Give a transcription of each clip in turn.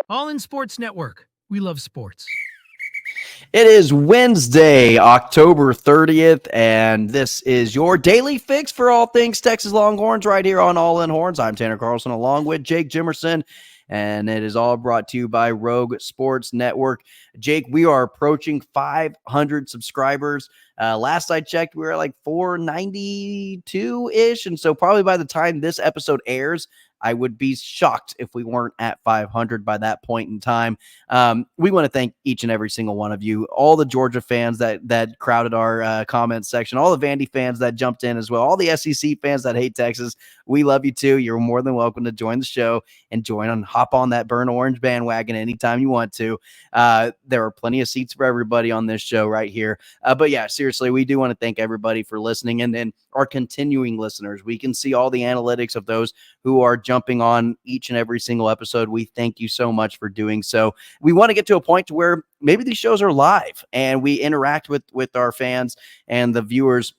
All in Sports Network. We love sports. It is Wednesday, October 30th, and this is your daily fix for all things Texas Longhorns right here on All In Horns. I'm Tanner Carlson along with Jake Jimerson, and it is all brought to you by Rogue Sports Network. Jake, we are approaching 500 subscribers. Last I checked, we were like 492-ish, and so probably by the time this episode airs, I would be shocked if we weren't at 500 by that point in time. We want to thank each and every single one of you, all the Georgia fans that crowded our comments section, all the Vandy fans that jumped in as well, all the SEC fans that hate Texas. We love you too. You're more than welcome to join the show and hop on that burn orange bandwagon anytime you want to. There are plenty of seats for everybody on this show right here. But yeah, seriously, we do want to thank everybody for listening and then our continuing listeners. We can see all the analytics of those who are jumping on each and every single episode. We thank you so much for doing so. We want to get to a point to where maybe these shows are live and we interact with our fans and the viewers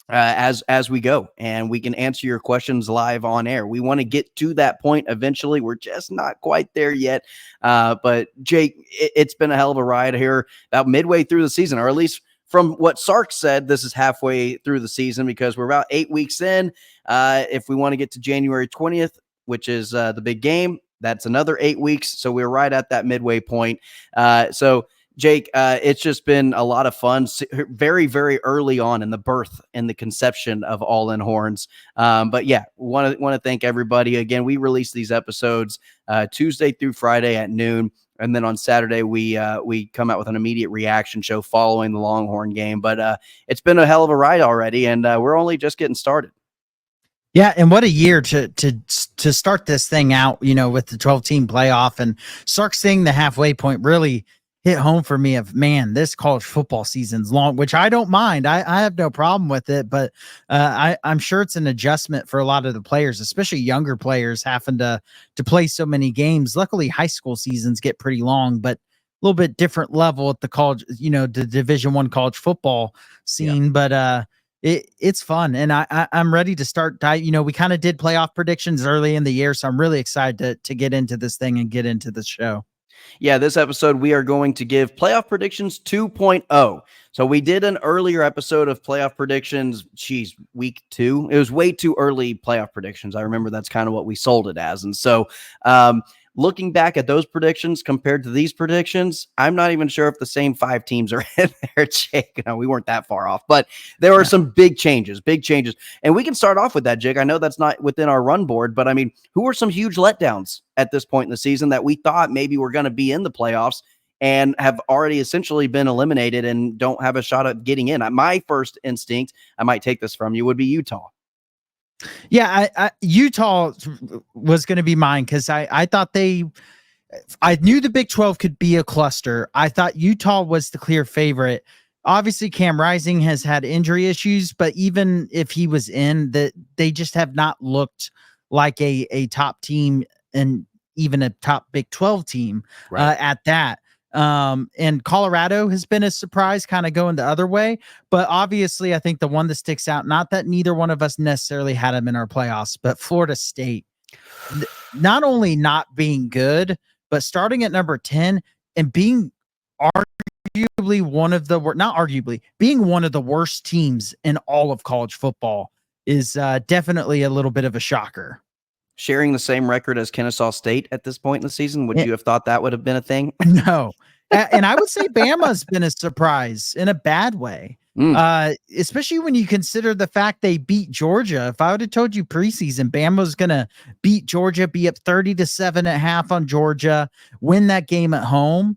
as we go, and we can answer your questions live on air. We want to get to that point eventually. We're just not quite there yet. But Jake, it's been a hell of a ride here about midway through the season, or at least from what Sark said, this is halfway through the season because we're about 8 weeks in. If we want to get to January 20th, which is the big game, that's another 8 weeks. So we're right at that midway point. So Jake, it's just been a lot of fun, very, very early on in the birth and the conception of All In Horns. But yeah, want to thank everybody. Again, we release these episodes Tuesday through Friday at noon. And then on Saturday, we come out with an immediate reaction show following the Longhorn game. But it's been a hell of a ride already, and we're only just getting started. Yeah, and what a year to start this thing out, with the 12-team playoff. And Sark seeing the halfway point really hit home for me of, man, this college football season's long, which I don't mind. I have no problem with it, but I'm sure it's an adjustment for a lot of the players, especially younger players having to play so many games. Luckily, high school seasons get pretty long, but a little bit different level at the college, the Division I college football scene. Yeah. But it's fun, and I'm ready to start. We kind of did playoff predictions early in the year, so I'm really excited to get into this thing and get into the show. Yeah, this episode, we are going to give playoff predictions 2.0. So we did an earlier episode of playoff predictions, week 2. It was way too early playoff predictions. I remember that's kind of what we sold it as. And so looking back at those predictions compared to these predictions, I'm not even sure if the same 5 teams are in there, Jake. No, we weren't that far off, but there are some big changes. And we can start off with that, Jake. I know that's not within our run board, but I mean, who are some huge letdowns at this point in the season that we thought maybe were going to be in the playoffs and have already essentially been eliminated and don't have a shot at getting in? My first instinct, I might take this from you, would be Utah. Yeah, Utah was going to be mine because I thought I knew the Big 12 could be a cluster. I thought Utah was the clear favorite. Obviously, Cam Rising has had injury issues, but even if he was in, they just have not looked like a top team and even a top Big 12 team at that. And Colorado has been a surprise, kind of going the other way. But obviously, I think the one that sticks out, not that neither one of us necessarily had them in our playoffs, but Florida State, not only not being good, but starting at number 10 and being arguably being one of the worst teams in all of college football is definitely a little bit of a shocker. Sharing the same record as Kennesaw State at this point in the season, would you have thought that would have been a thing? No. And I would say Bama's been a surprise in a bad way, especially when you consider the fact they beat Georgia. If I would have told you preseason Bama was going to beat Georgia, be up 30-7.5 on Georgia, win that game at home,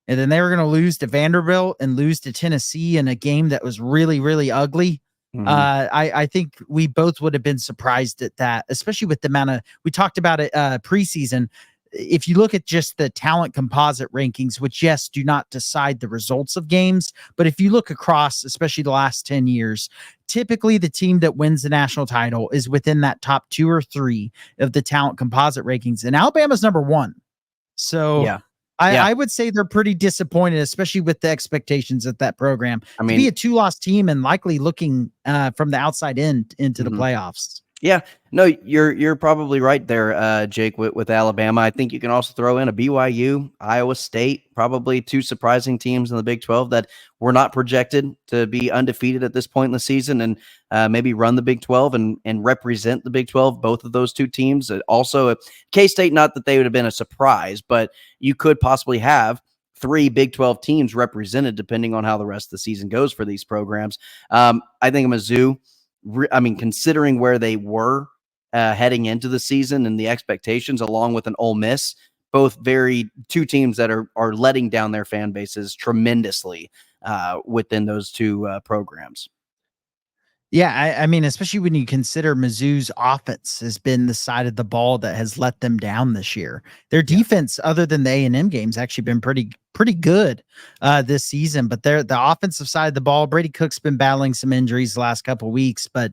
and then they were going to lose to Vanderbilt and lose to Tennessee in a game that was really, really ugly. Mm-hmm. I think we both would have been surprised at that, especially with the amount of, we talked about it preseason. If you look at just the talent composite rankings, which yes, do not decide the results of games, but if you look across, especially the last 10 years, typically the team that wins the national title is within that top 2 or 3 of the talent composite rankings. And Alabama's number 1. So yeah. I would say they're pretty disappointed, especially with the expectations of that program. I mean, to be a 2-loss team and likely looking from the outside in into the playoffs. Yeah, no, you're probably right there, Jake, with Alabama. I think you can also throw in a BYU, Iowa State, probably two surprising teams in the Big 12 that were not projected to be undefeated at this point in the season, and maybe run the Big 12 and represent the Big 12. Both of those two teams. Also, K-State, not that they would have been a surprise, but you could possibly have three Big 12 teams represented, depending on how the rest of the season goes for these programs. I think Mizzou. Considering where they were heading into the season and the expectations, along with an Ole Miss, both two teams that are letting down their fan bases tremendously within those two programs. Yeah, I mean, especially when you consider Mizzou's offense has been the side of the ball that has let them down this year. Their defense, other than the A&M games, actually been pretty good this season. But the offensive side of the ball, Brady Cook's been battling some injuries the last couple of weeks, but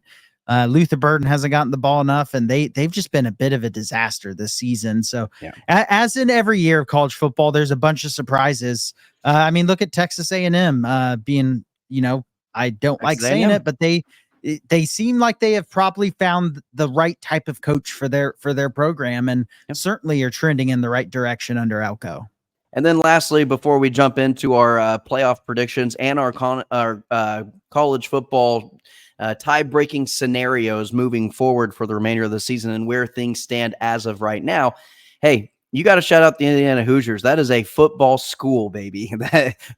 Luther Burden hasn't gotten the ball enough, and they've just been a bit of a disaster this season. So, as in every year of college football, there's a bunch of surprises. I mean, look at Texas A&M being, I don't like saying it, but they seem like they have probably found the right type of coach for their program, and certainly are trending in the right direction under Elko. And then lastly, before we jump into our playoff predictions and our college football tie-breaking scenarios moving forward for the remainder of the season and where things stand as of right now, hey, you got to shout out the Indiana Hoosiers. That is a football school, baby.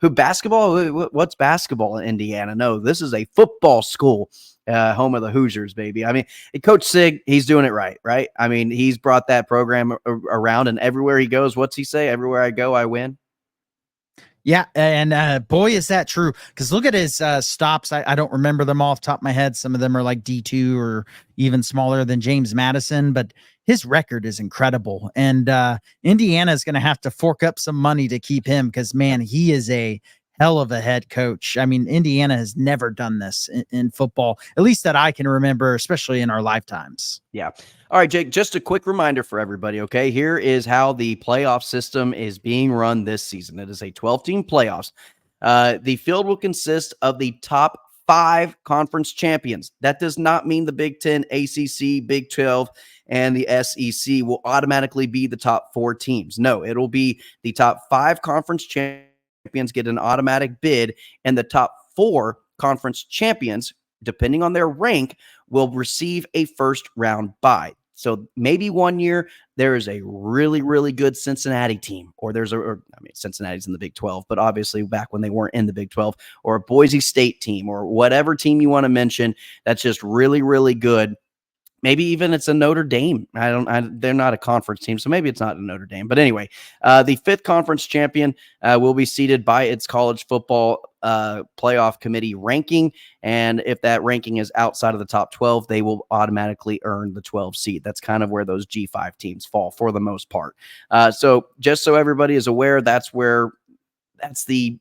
Basketball? What's basketball in Indiana? No, this is a football school, home of the Hoosiers, baby. I mean, Coach Sig, he's doing it right? I mean, he's brought that program around, and everywhere he goes, what's he say? Everywhere I go, I win. Yeah, and boy, is that true. Because look at his stops. I don't remember them off the top of my head. Some of them are like D2 or even smaller than James Madison, but his record is incredible. And Indiana is going to have to fork up some money to keep him because, man, he is a hell of a head coach. I mean, Indiana has never done this in football, at least that I can remember, especially in our lifetimes. Yeah. All right, Jake, just a quick reminder for everybody, okay? Here is how the playoff system is being run this season. It is a 12-team playoffs. The field will consist of the top 5 conference champions. That does not mean the Big 10, ACC, Big 12, and the SEC will automatically be the top 4 teams. No, it'll be the top 5 conference champions get an automatic bid, and the top 4 conference champions, depending on their rank, will receive a first-round bye. So maybe one year there is a really, really good Cincinnati team, or Cincinnati's in the Big 12, but obviously back when they weren't in the Big 12, or a Boise State team, or whatever team you want to mention that's just really, really good. Maybe even it's a Notre Dame. They're not a conference team, so maybe it's not a Notre Dame. But anyway, the 5th conference champion will be seeded by its college football playoff committee ranking. And if that ranking is outside of the top 12, they will automatically earn the 12 seed. That's kind of where those G5 teams fall for the most part. So just so everybody is aware, that's the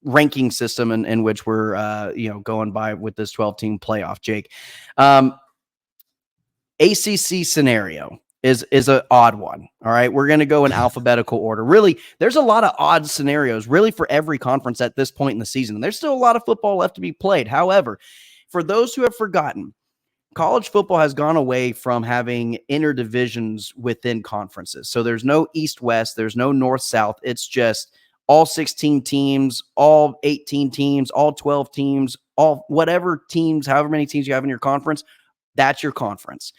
ranking system in which we're going by with this 12-team playoff, Jake. ACC scenario is an odd one. All right. We're going to go in alphabetical order. Really, there's a lot of odd scenarios really for every conference at this point in the season. There's still a lot of football left to be played. However, for those who have forgotten, college football has gone away from having interdivisions within conferences. So there's no East-West, there's no North-South. It's just all 16 teams, all 18 teams, all 12 teams, all whatever teams, however many teams you have in your conference, that's your conference.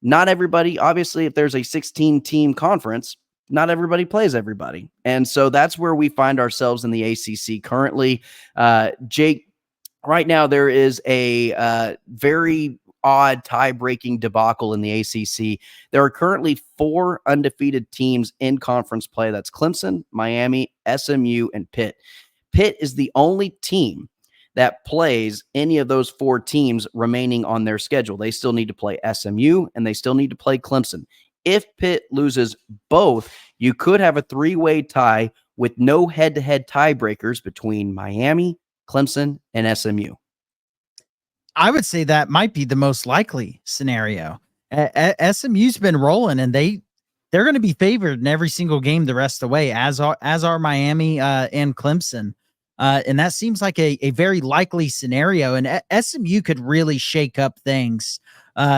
Not everybody, obviously, if there's a 16-team conference, not everybody plays everybody. And so that's where we find ourselves in the ACC currently. Jake, right now there is a very odd tie-breaking debacle in the ACC. There are currently 4 undefeated teams in conference play. That's Clemson, Miami, SMU, and Pitt. Pitt is the only team that plays any of those 4 teams remaining on their schedule. They still need to play SMU and they still need to play Clemson. If Pitt loses both, you could have a 3-way tie with no head-to-head tiebreakers between Miami, Clemson, and SMU. I would say that might be the most likely scenario. SMU's been rolling, and they're going to be favored in every single game the rest of the way, as are Miami and Clemson. And that seems like a very likely scenario. And SMU could really shake up things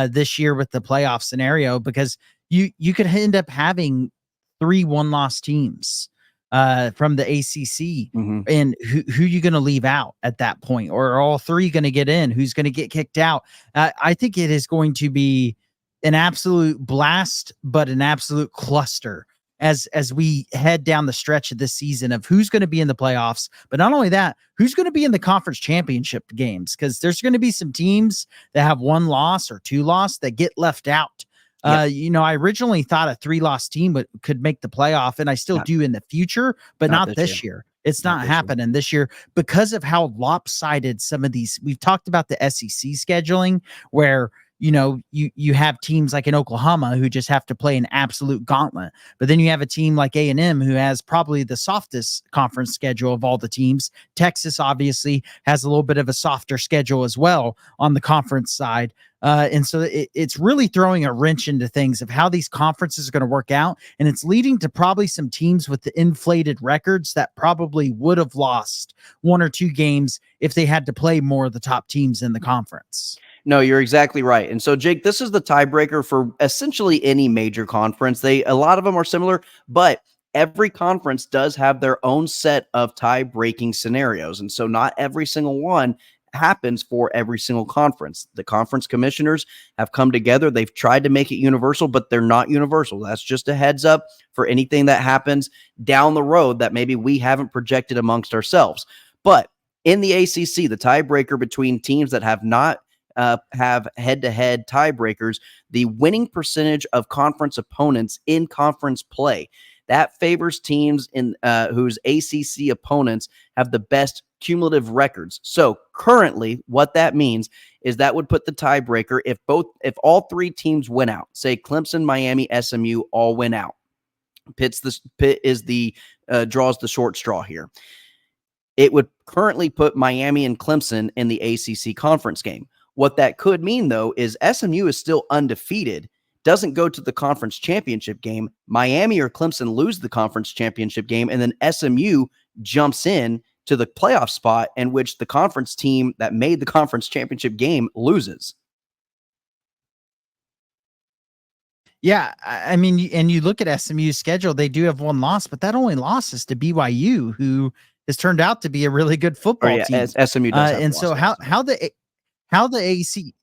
this year with the playoff scenario, because you could end up having 3 one-loss teams from the ACC. Mhm. And who you going to leave out at that point? Or are all 3 going to get in? Who's going to get kicked out? I think it is going to be an absolute blast, but an absolute cluster as we head down the stretch of this season of who's going to be in the playoffs. But not only that, who's going to be in the conference championship games, because there's going to be some teams that have 1 loss or 2 loss that get left out. I originally thought a 3-loss team could make the playoff, and I still do in the future, but not this year. It's not happening this year because of how lopsided some of these. We've talked about the SEC scheduling, where you have teams like in Oklahoma who just have to play an absolute gauntlet. But then you have a team like A&M who has probably the softest conference schedule of all the teams. Texas obviously has a little bit of a softer schedule as well on the conference side. And so it's really throwing a wrench into things of how these conferences are going to work out. And it's leading to probably some teams with the inflated records that probably would have lost 1 or 2 games if they had to play more of the top teams in the conference. No, you're exactly right. And so, Jake, this is the tiebreaker for essentially any major conference. A lot of them are similar, but every conference does have their own set of tie-breaking scenarios. And so not every single one happens for every single conference. The conference commissioners have come together. They've tried to make it universal, but they're not universal. That's just a heads up for anything that happens down the road that maybe we haven't projected amongst ourselves. But in the ACC, the tiebreaker between teams that have not have head-to-head tiebreakers, the winning percentage of conference opponents in conference play, that favors teams in whose ACC opponents have the best cumulative records. So currently, what that means is that would put the tiebreaker if all 3 teams win out. Say Clemson, Miami, SMU all win out. Pitt draws the short straw here. It would currently put Miami and Clemson in the ACC conference game. What that could mean, though, is SMU is still undefeated, doesn't go to the conference championship game. Miami or Clemson lose the conference championship game, and then SMU jumps in to the playoff spot in which the conference team that made the conference championship game loses. Yeah, I mean, and you look at SMU's schedule, they do have 1 loss, but that only loss is to BYU, who has turned out to be a really good football team. SMU does have and so how the AC,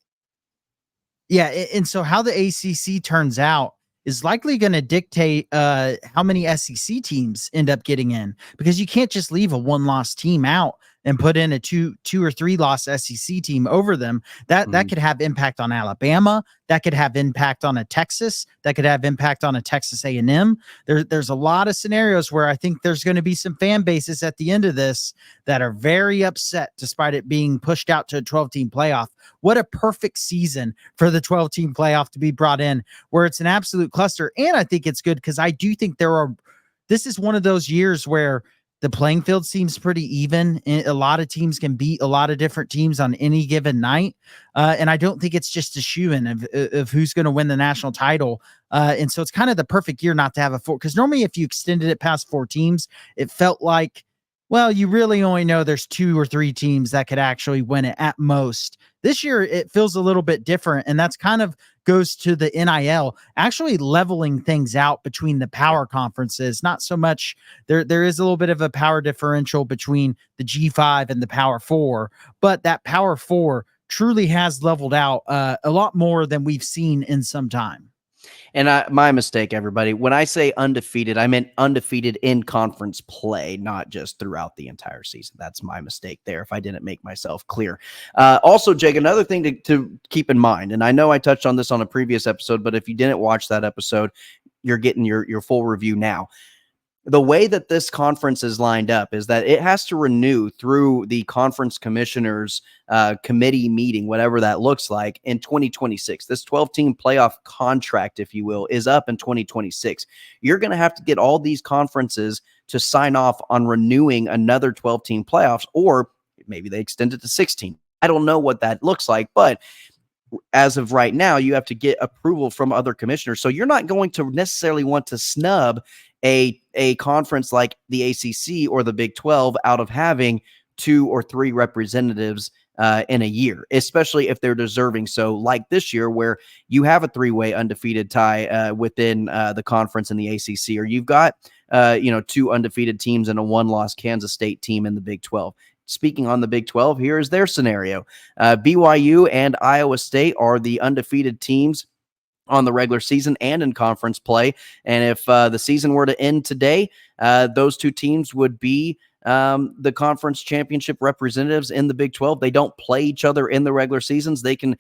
and so how the ACC turns out is likely going to dictate how many SEC teams end up getting in, because you can't just leave a 1-loss team out and put in a 2 or 3-loss SEC team over them. That could have impact on Alabama. That could have impact on a Texas. That could have impact on a Texas A&M. There's a lot of scenarios where I think there's going to be some fan bases at the end of this that are very upset, despite it being pushed out to a 12-team playoff. What a perfect season for the 12-team playoff to be brought in, where it's an absolute cluster. And I think it's good because I do think this is one of those years where the playing field seems pretty even. A lot of teams can beat a lot of different teams on any given night. And I don't think it's just a shoo-in of who's going to win the national title. And so it's kind of the perfect year not to have a 4, because normally if you extended it past 4 teams, it felt like, well, you really only know there's 2 or 3 teams that could actually win it at most. This year, it feels a little bit different, and that's kind of goes to the NIL actually leveling things out between the power conferences. Not so much there is a little bit of a power differential between the G5 and the Power 4, but that Power 4 truly has leveled out a lot more than we've seen in some time. And my mistake, everybody. When I say undefeated, I meant undefeated in conference play, not just throughout the entire season. That's my mistake there, if I didn't make myself clear. Also, Jake, another thing to keep in mind, and I know I touched on this on a previous episode, but if you didn't watch that episode, you're getting your full review now. The way that this conference is lined up is that it has to renew through the conference commissioners committee meeting, whatever that looks like, in 2026. This 12-team playoff contract, if you will, is up in 2026. You're going to have to get all these conferences to sign off on renewing another 12-team playoffs, or maybe they extend it to 16. I don't know what that looks like, but as of right now, you have to get approval from other commissioners. So you're not going to necessarily want to snub a conference like the ACC or the Big 12 out of having 2 or 3 representatives in a year, especially if they're deserving. So like this year where you have a 3-way undefeated tie within the conference in the ACC, or you've got, 2 undefeated teams and a 1-loss Kansas State team in the Big 12. Speaking on the Big 12, here is their scenario. BYU and Iowa State are the undefeated teams on the regular season and in conference play. And if the season were to end today, those 2 teams would be the conference championship representatives in the Big 12. They don't play each other in the regular seasons. They can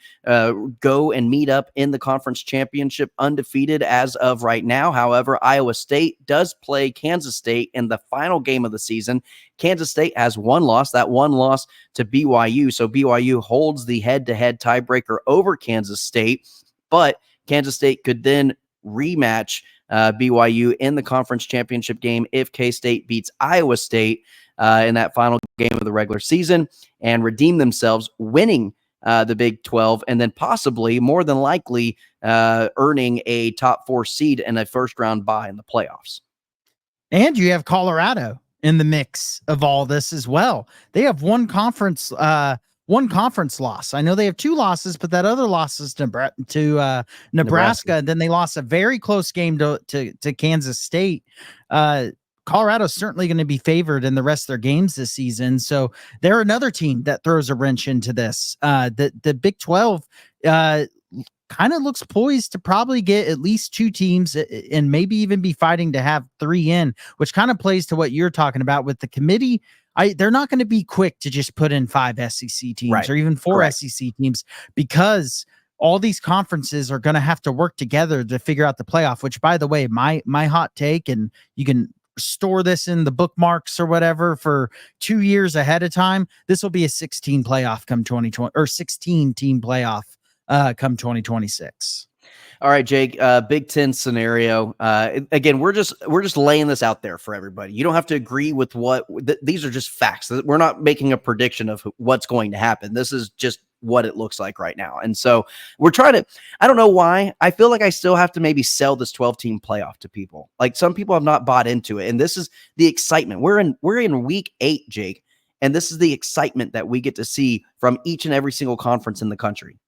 go and meet up in the conference championship undefeated as of right now. However, Iowa State does play Kansas State in the final game of the season. Kansas State has 1 loss, that 1 loss to BYU. So BYU holds the head-to-head tiebreaker over Kansas State, but Kansas State could then rematch BYU in the conference championship game if K-State beats Iowa State in that final game of the regular season and redeem themselves, winning the Big 12, and then possibly, more than likely, earning a top 4 seed and a first-round bye in the playoffs. And you have Colorado in the mix of all this as well. They have one conference loss. I know they have 2 losses, but that other loss is to Nebraska. And then they lost a very close game to Kansas State. Colorado's certainly going to be favored in the rest of their games this season. So they're another team that throws a wrench into this. The Big 12 kind of looks poised to probably get at least 2 teams and maybe even be fighting to have 3 in, which kind of plays to what you're talking about with the committee. They're not going to be quick to just put in 5 SEC teams or even 4 Correct. SEC teams, because all these conferences are going to have to work together to figure out the playoff, which, by the way, my hot take, and you can store this in the bookmarks or whatever for 2 years ahead of time, this will be a 16 playoff come 2020, or 16 team playoff come 2026. All right, Jake, Big Ten scenario. Again, we're just laying this out there for everybody. You don't have to agree with these are just facts. We're not making a prediction of what's going to happen. This is just what it looks like right now. And so we're trying to, I don't know why, I feel like I still have to maybe sell this 12-team playoff to people. Like, some people have not bought into it. And this is the excitement. We're in week 8, Jake. And this is the excitement that we get to see from each and every single conference in the country.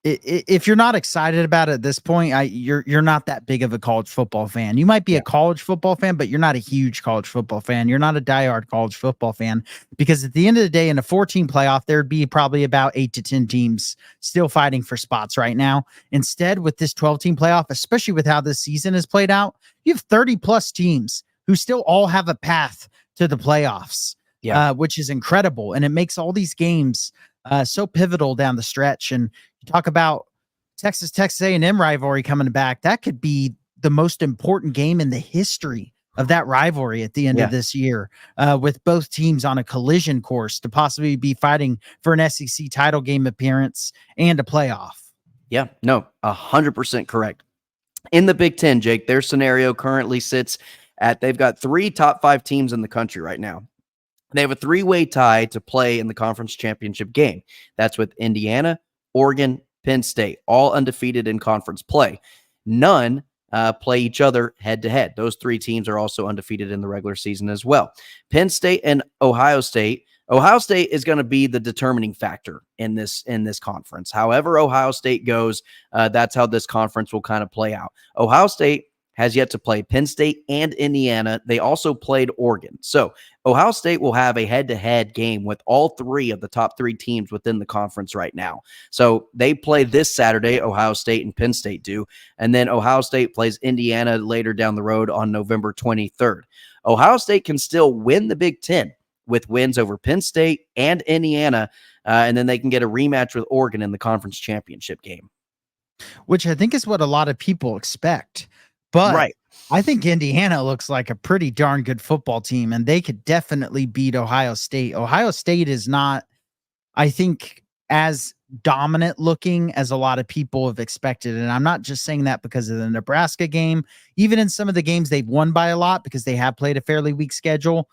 If you're not excited about it at this point, you're not that big of a college football fan. You might be a college football fan, but you're not a huge college football fan. You're not a diehard college football fan, because at the end of the day, in a 14 playoff, there'd be probably about 8 to 10 teams still fighting for spots right now. Instead, with this 12-team playoff, especially with how this season is played out, you have 30 plus teams who still all have a path to the playoffs, which is incredible. And it makes all these games so pivotal down the stretch. And you talk about Texas A&M rivalry coming back. That could be the most important game in the history of that rivalry at the end of this year, with both teams on a collision course to possibly be fighting for an SEC title game appearance and a playoff. Yeah, no, 100% correct. In the Big Ten, Jake, their scenario currently sits at, they've got 3 top 5 teams in the country right now. They have a 3-way tie to play in the conference championship game. That's with Indiana, Oregon, Penn State, all undefeated in conference play. None play each other head-to-head. Those 3 teams are also undefeated in the regular season as well. Penn State and Ohio State. Ohio State is going to be the determining factor in this conference. However Ohio State goes, that's how this conference will kind of play out. Ohio State has yet to play Penn State and Indiana. They also played Oregon. So Ohio State will have a head-to-head game with all 3 of the top 3 teams within the conference right now. So they play this Saturday, Ohio State and Penn State do, and then Ohio State plays Indiana later down the road on November 23rd. Ohio State can still win the Big Ten with wins over Penn State and Indiana, and then they can get a rematch with Oregon in the conference championship game. Which I think is what a lot of people expect. But I think Indiana looks like a pretty darn good football team, and they could definitely beat Ohio State. Ohio State is not, I think, as dominant looking as a lot of people have expected. And I'm not just saying that because of the Nebraska game. Even in some of the games they've won by a lot because they have played a fairly weak schedule,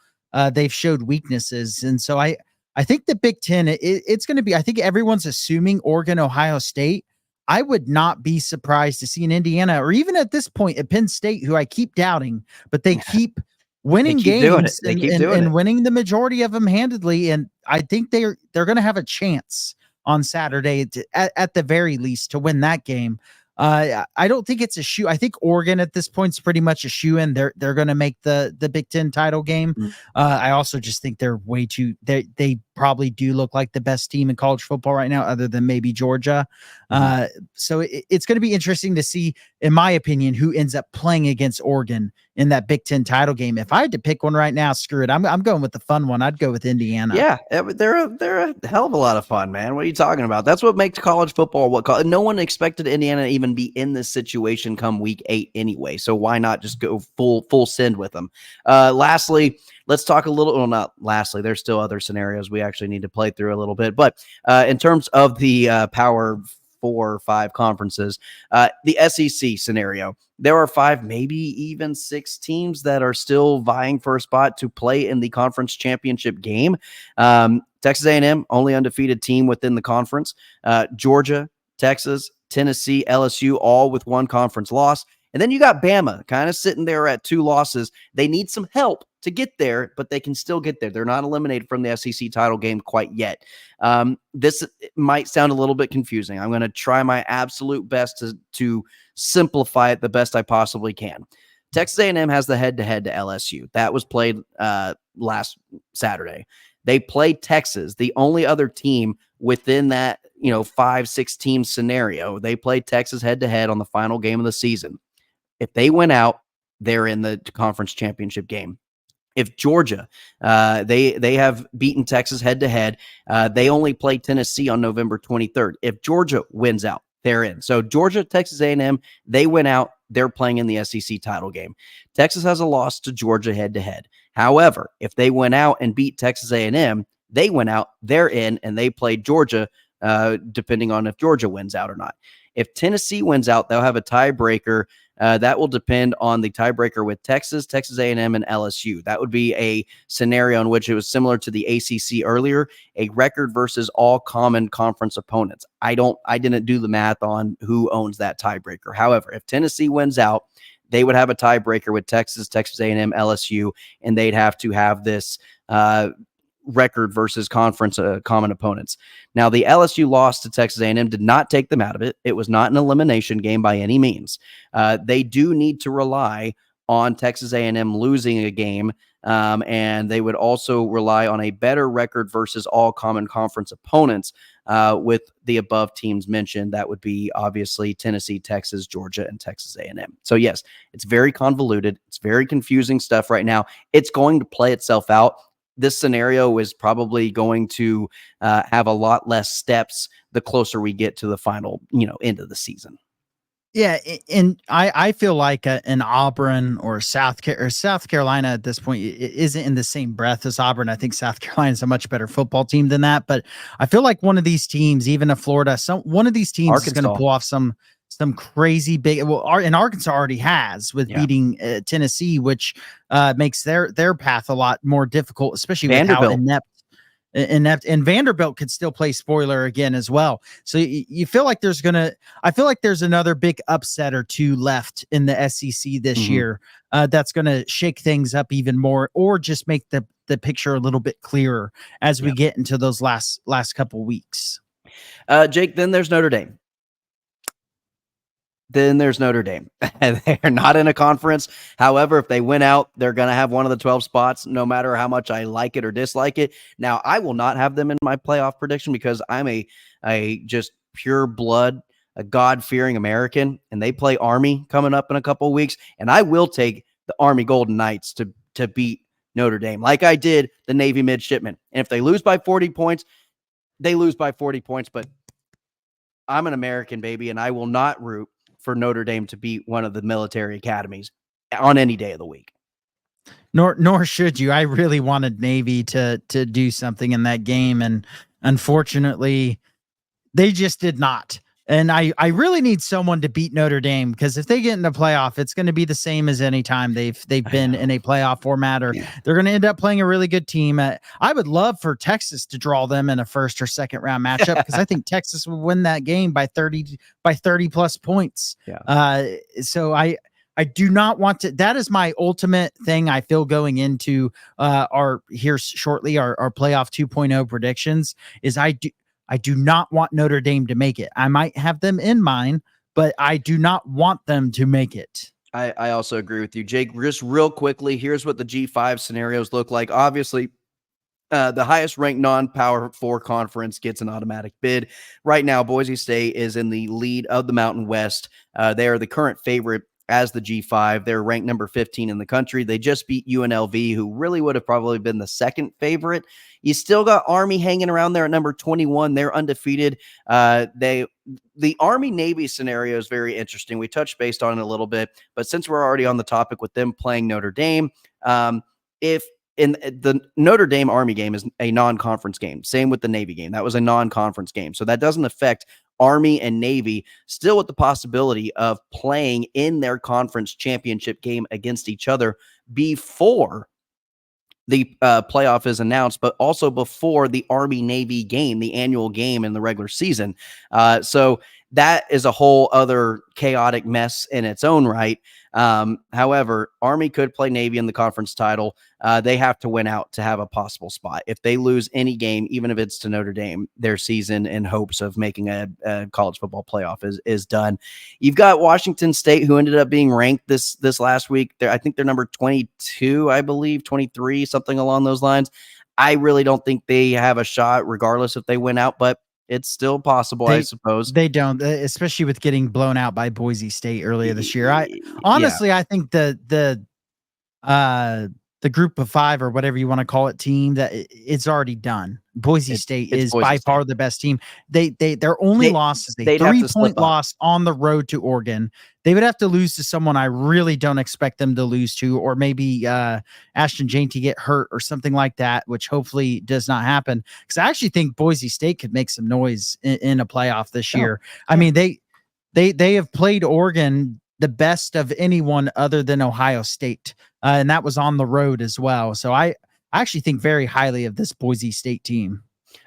they've showed weaknesses. And so I think the Big Ten, it's going to be, I think everyone's assuming Oregon, Ohio State. I would not be surprised to see in Indiana, or even at this point at Penn State, who I keep doubting, but they keep winning keep doing games it. They keep doing and it. winning the majority of them handedly. And I think they're going to have a chance on Saturday at the very least to win that game. I don't think it's a shoe. I think Oregon at this point is pretty much a shoe in. They're going to make the Big Ten title game. I also just think they're way too. They probably do look like the best team in college football right now, other than maybe Georgia. So it's going to be interesting to see, in my opinion, who ends up playing against Oregon in that Big Ten title game. If I had to pick one right now, screw it. I'm going with the fun one. I'd go with Indiana. Yeah, they're a hell of a lot of fun, man. What are you talking about? That's what makes college football no one expected Indiana to even be in this situation come week 8 anyway. So why not just go full send with them? Lastly, let's talk a little. Well, not lastly. There's still other scenarios we actually need to play through a little bit, but in terms of the Power 4 or 5 conferences, the SEC scenario, there are 5, maybe even 6 teams that are still vying for a spot to play in the conference championship game. Texas A&M, only undefeated team within the conference. Georgia, Texas, Tennessee, LSU, all with 1 conference loss. And then you got Bama kind of sitting there at 2 losses. They need some help to get there, but they can still get there. They're not eliminated from the SEC title game quite yet. This might sound a little bit confusing. I'm going to try my absolute best to simplify it the best I possibly can. Texas A&M has the head-to-head to LSU. That was played last Saturday. They played Texas, the only other team within that 5-6 team scenario. They played Texas head-to-head on the final game of the season. If they win out, they're in the conference championship game. If Georgia, they have beaten Texas head-to-head. They only play Tennessee on November 23rd. If Georgia wins out, they're in. So Georgia, Texas A&M, they win out. They're playing in the SEC title game. Texas has a loss to Georgia head-to-head. However, if they win out and beat Texas A&M, they win out. They're in, and they play Georgia, depending on if Georgia wins out or not. If Tennessee wins out, they'll have a tiebreaker. That will depend on the tiebreaker with Texas, Texas A&M, and LSU. That would be a scenario in which it was similar to the ACC earlier, a record versus all common conference opponents. I didn't do the math on who owns that tiebreaker. However, if Tennessee wins out, they would have a tiebreaker with Texas, Texas A&M, LSU, and they'd have to have this record versus conference common opponents. Now, the LSU loss to Texas A&M did not take them out of it. It was not an elimination game by any means. They do need to rely on Texas A&M losing a game, and they would also rely on a better record versus all common conference opponents with the above teams mentioned. That would be obviously Tennessee, Texas, Georgia, and Texas A&M. So yes, it's very convoluted. It's very confusing stuff right now. It's going to play itself out. This scenario is probably going to have a lot less steps the closer we get to the final, end of the season. Yeah, and I feel like an Auburn or South Carolina at this point isn't in the same breath as Auburn. I think South Carolina is a much better football team than that. But I feel like one of these teams, even if Florida, one of these teams is going to pull off some crazy big. Well, and Arkansas already has with beating Tennessee, which makes their path a lot more difficult, especially with how inept. And Vanderbilt could still play spoiler again as well. So you feel like I feel like there's another big upset or 2 left in the SEC this year that's going to shake things up even more, or just make the picture a little bit clearer as we get into those last couple weeks. Jake, then there's Notre Dame. They're not in a conference. However, if they win out, they're going to have one of the 12 spots, no matter how much I like it or dislike it. Now, I will not have them in my playoff prediction because I'm a just pure blood, a God-fearing American, and they play Army coming up in a couple of weeks, and I will take the Army Golden Knights to beat Notre Dame, like I did the Navy Midshipmen. And if they lose by 40 points, they lose by 40 points, but I'm an American, baby, and I will not root for Notre Dame to beat one of the military academies on any day of the week. Nor should you. I really wanted Navy to do something in that game, and unfortunately, they just did not. And I really need someone to beat Notre Dame, because if they get in the playoff, it's going to be the same as any time they've been in a playoff format, or they're going to end up playing a really good team. I would love for Texas to draw them in a first or second round matchup, because I think Texas would win that game by 30 plus points. Yeah. So I do not want to. That is my ultimate thing. I feel going into our playoff 2.0 predictions is I do not want Notre Dame to make it. I might have them in mind, but I do not want them to make it. I also agree with you, Jake. Just real quickly, here's what the G5 scenarios look like. Obviously, the highest ranked non-power 4 conference gets an automatic bid. Right now, Boise State is in the lead of the Mountain West. They are the current favorite as the G5. They're ranked number 15 in the country. They just beat UNLV, who really would have probably been the second favorite. You still got Army hanging around there at number 21. They're undefeated. The Army-Navy scenario is very interesting. We touched based on it a little bit, but since we're already on the topic with them playing Notre Dame, if in the Notre Dame Army game is a non-conference game. Same with the Navy game. That was a non-conference game. So that doesn't affect Army and Navy, still with the possibility of playing in their conference championship game against each other before the playoff is announced, but also before the Army-Navy game, the annual game in the regular season. So that is a whole other chaotic mess in its own right. However, Army could play Navy in the conference title. They have to win out to have a possible spot. If they lose any game, even if it's to Notre Dame, their season in hopes of making a college football playoff is done. You've got Washington State, who ended up being ranked this last week. I think they're number 22, I believe, 23, something along those lines. I really don't think they have a shot, regardless if they win out, but it's still possible, I suppose. They don't, especially with getting blown out by Boise State earlier this year. I think the group of 5 or whatever you want to call it team that it's already done. Boise State is by far the best team. Their only loss is a 3-point loss on the road to Oregon. They would have to lose to someone I really don't expect them to lose to, or maybe Ashton Jainty get hurt or something like that, which hopefully does not happen. Because I actually think Boise State could make some noise in a playoff this year. I mean, they have played Oregon the best of anyone other than Ohio State. And that was on the road as well. So I actually think very highly of this Boise State team.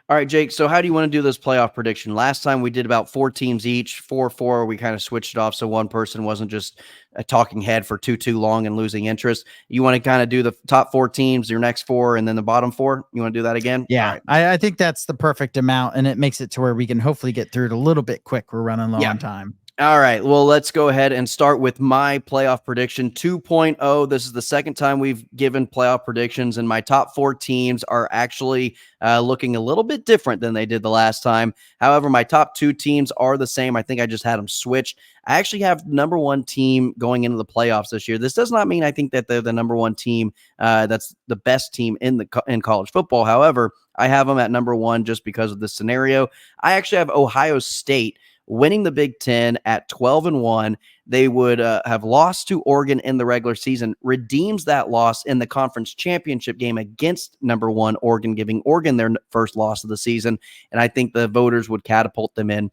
All right, Jake. So how do you want to do this playoff prediction? Last time we did about 4 teams each, 4-4. We kind of switched it off so one person wasn't just a talking head for too long and losing interest. You want to kind of do the top 4 teams, your next 4, and then the bottom 4? You want to do that again? Yeah, right. I think that's the perfect amount, and it makes it to where we can hopefully get through it a little bit quick. We're running low on time. All right, well, let's go ahead and start with my playoff prediction 2.0. This is the second time we've given playoff predictions, and my top 4 teams are actually looking a little bit different than they did the last time. However, my top 2 teams are the same. I think I just had them switched. I actually have number 1 team going into the playoffs this year. This does not mean I think that they're the number 1 team. That's the best team in college football. However, I have them at number 1 just because of this scenario. I actually have Ohio State winning the Big Ten at 12-1. They would have lost to Oregon in the regular season, redeems that loss in the conference championship game against number 1 Oregon, giving Oregon their first loss of the season. And I think the voters would catapult them in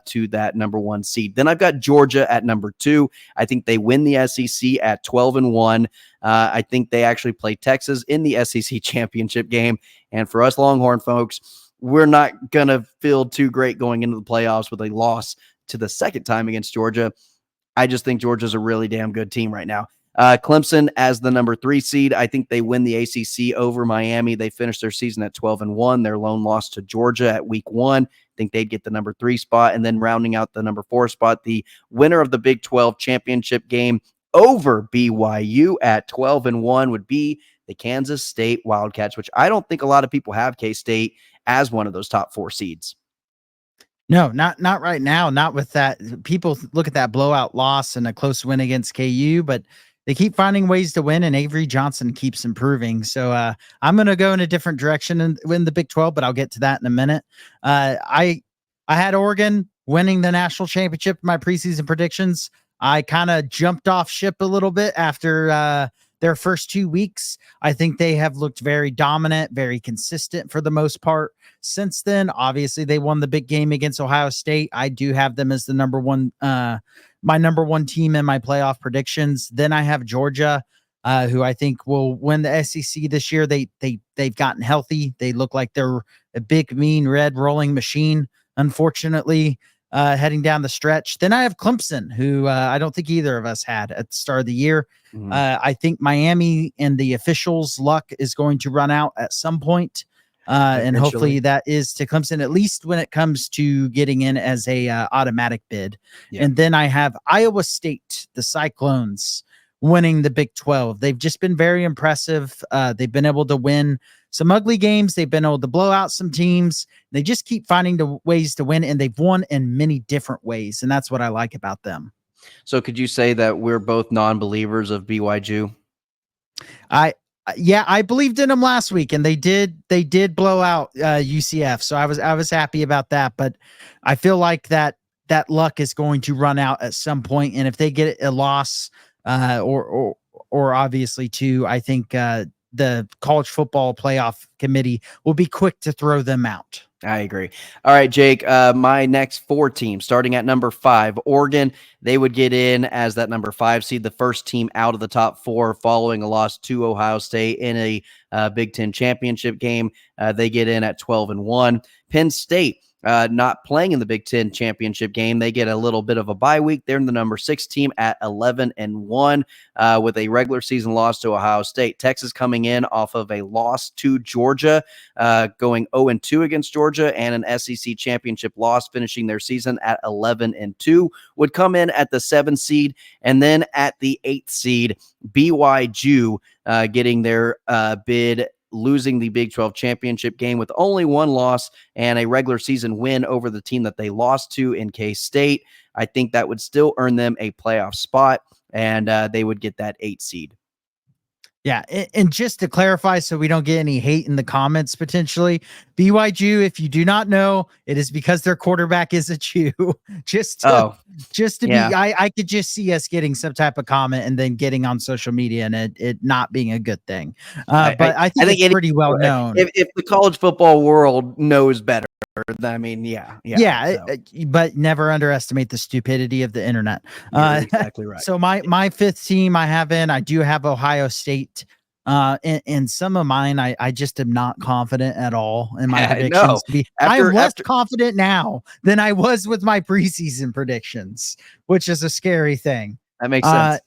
to that number 1 seed. Then I've got Georgia at number 2. I think they win the SEC at 12-1. I think they actually play Texas in the SEC championship game. And for us Longhorn folks, we're not going to feel too great going into the playoffs with a loss to the second time against Georgia. I just think Georgia's a really damn good team right now. Clemson as the number 3 seed. I think they win the ACC over Miami. They finished their season at 12-1. Their lone loss to Georgia at week 1. I think they'd get the number 3 spot. And then rounding out the number 4 spot, the winner of the Big 12 championship game over BYU at 12-1 would be the Kansas State Wildcats, which I don't think a lot of people have K-State as one of those top 4 seeds. No, not right now. Not with that. People look at that blowout loss and a close win against KU, but they keep finding ways to win, and Avery Johnson keeps improving. So I'm going to go in a different direction and win the Big 12, but I'll get to that in a minute. I had Oregon winning the national championship in my preseason predictions. I kind of jumped off ship a little bit after their first 2 weeks. I think they have looked very dominant, very consistent for the most part. Since then, obviously, they won the big game against Ohio State. I do have them as the number 1, my number 1 team in my playoff predictions. Then I have Georgia, who I think will win the SEC this year. They've gotten healthy. They look like they're a big, mean, red rolling machine. Unfortunately, heading down the stretch. Then I have Clemson, who I don't think either of us had at the start of the year. I think Miami and the officials' luck is going to run out at some point. And hopefully that is to Clemson, at least when it comes to getting in as a automatic bid. Yeah. And then I have Iowa State, the Cyclones, winning the Big 12. They've just been very impressive. They've been able to win some ugly games. They've been able to blow out some teams. They just keep finding the ways to win, and they've won in many different ways. And that's what I like about them. So could you say that we're both non-believers of BYU? I believed in them last week, and they did blow out UCF. So I was happy about that, but I feel like that luck is going to run out at some point. And if they get a loss, or obviously two, I think the college football playoff committee will be quick to throw them out. I agree. All right, Jake, my next 4 teams, starting at number 5, Oregon, they would get in as that number 5 seed, the first team out of the top 4 following a loss to Ohio State in a Big Ten championship game. They get in at 12-1. Penn State, not playing in the Big Ten championship game. They get a little bit of a bye week. They're in the number 6 team at 11-1 with a regular season loss to Ohio State. Texas coming in off of a loss to Georgia, going 0-2 against Georgia, and an SEC championship loss, finishing their season at 11-2, would come in at the 7th seed. And then at the 8th seed, BYU getting their bid, losing the Big 12 championship game with only 1 loss and a regular season win over the team that they lost to in K-State. I think that would still earn them a playoff spot, and they would get that 8 seed. Yeah, and just to clarify, so we don't get any hate in the comments potentially, BYU, if you do not know, it is because their quarterback is a Jew. just to yeah. be, I could just see us getting some type of comment and then getting on social media and it not being a good thing. But I think it's pretty well known. If the college football world knows better, I mean, yeah. But never underestimate the stupidity of the internet. You're exactly right. So my 5th team I do have Ohio State. And some of mine, I just am not confident at all in my predictions. I'm less confident now than I was with my preseason predictions, which is a scary thing. That makes sense.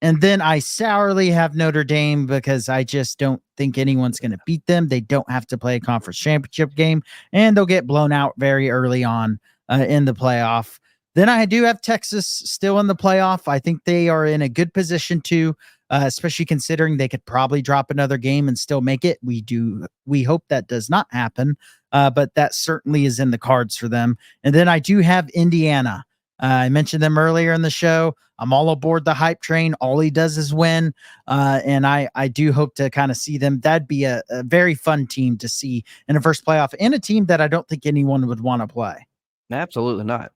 And then I sourly have Notre Dame because I just don't think anyone's going to beat them. They don't have to play a conference championship game, and they'll get blown out very early on in the playoff. Then I do have Texas still in the playoff. I think they are in a good position to, especially considering they could probably drop another game and still make it. We hope that does not happen, but that certainly is in the cards for them. And then I do have Indiana. I mentioned them earlier in the show. I'm all aboard the hype train. All he does is win. And I do hope to kind of see them. That'd be a very fun team to see in a first playoff, and a team that I don't think anyone would want to play. Absolutely not.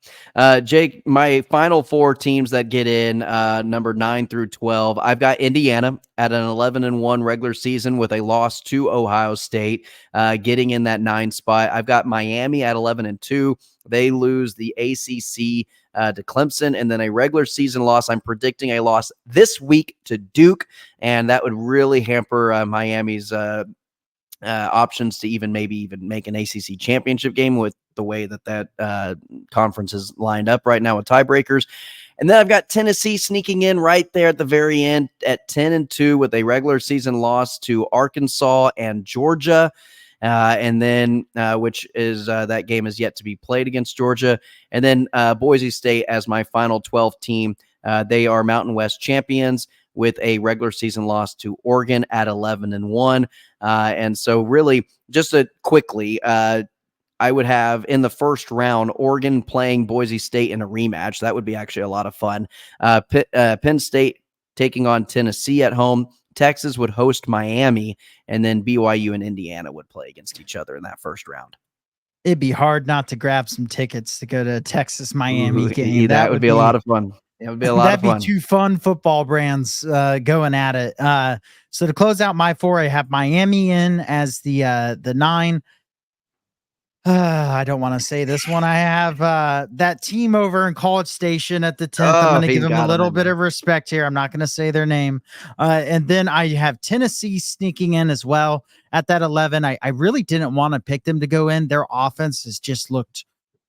Jake, my final 4 teams that get in, number 9 through 12, I've got Indiana at an 11-1 regular season with a loss to Ohio State, getting in that 9 spot. I've got Miami at 11-2. They lose the ACC to Clemson, and then a regular season loss. I'm predicting a loss this week to Duke, and that would really hamper Miami's options to maybe make an ACC championship game with the way that conference is lined up right now with tiebreakers. And then I've got Tennessee sneaking in right there at the very end at 10-2 with a regular season loss to Arkansas and Georgia. And then which is that game is yet to be played against Georgia. And then Boise State as my final 12 team. They are Mountain West champions with a regular season loss to Oregon at 11-1. And so really just quickly, I would have in the first round, Oregon playing Boise State in a rematch. That would be actually a lot of fun. Penn State taking on Tennessee at home. Texas would host Miami, and then BYU and Indiana would play against each other in that first round. It'd be hard not to grab some tickets to go to a Texas-Miami game. That would be a lot of fun. It would be a lot of fun. That'd be 2 fun football brands going at it. So to close out my 4, I have Miami in as the 9. I don't want to say this one. I have that team over in College Station at the 10th. I'm going to give them a little bit of respect here. I'm not going to say their name. And then I have Tennessee sneaking in as well at that 11. I really didn't want to pick them to go in. Their offense has just looked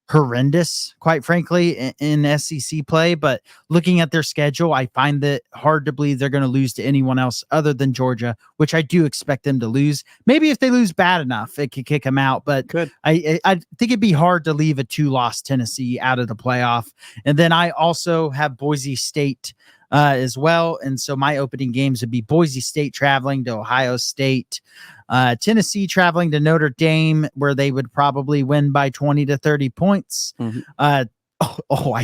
horrendous, quite frankly, in SEC play. But looking at their schedule, I find that hard to believe they're going to lose to anyone else other than Georgia, which I do expect them to lose. Maybe if they lose bad enough, it could kick them out. But I think it'd be hard to leave a 2-loss Tennessee out of the playoff. And then I also have Boise State as well. And so my opening games would be Boise State traveling to Ohio State, Tennessee traveling to Notre Dame, where they would probably win by 20 to 30 points. I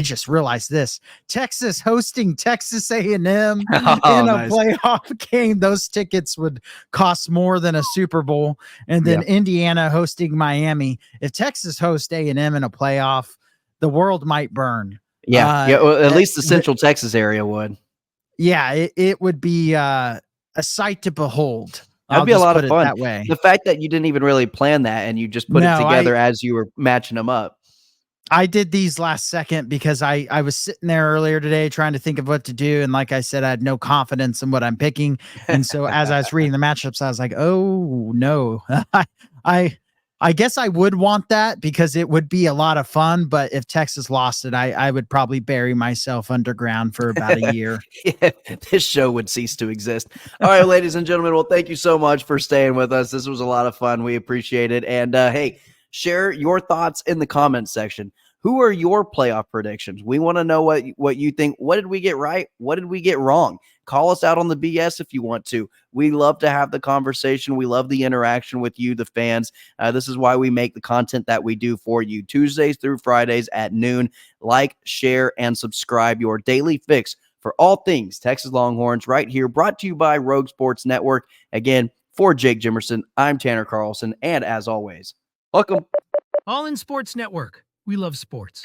just realized this. Texas hosting Texas A&M in a playoff game. Those tickets would cost more than a Super Bowl. And then Indiana hosting Miami. If Texas hosts A&M in a playoff, the world might burn. Well, at least the Central Texas area would. Yeah, it would be a sight to behold. That'd be a lot of fun. That way. The fact that you didn't even really plan that and you just put it together as you were matching them up. I did these last second because I was sitting there earlier today trying to think of what to do. And like I said, I had no confidence in what I'm picking. And so as I was reading the matchups, I was like, oh no, I guess I would want that because it would be a lot of fun. But if Texas lost it, I would probably bury myself underground for about a year. This show would cease to exist. All right, ladies and gentlemen. Well, thank you so much for staying with us. This was a lot of fun. We appreciate it. And hey, share your thoughts in the comments section. Who are your playoff predictions? We want to know what you think. What did we get right? What did we get wrong? Call us out on the BS if you want to. We love to have the conversation. We love the interaction with you, the fans. This is why we make the content that we do for you Tuesdays through Fridays at noon. Like, share, and subscribe. Your daily fix for all things Texas Longhorns right here, brought to you by Rogue Sports Network. Again, for Jake Jimerson, I'm Tanner Carlson, and as always, welcome. All in Sports Network. We love sports.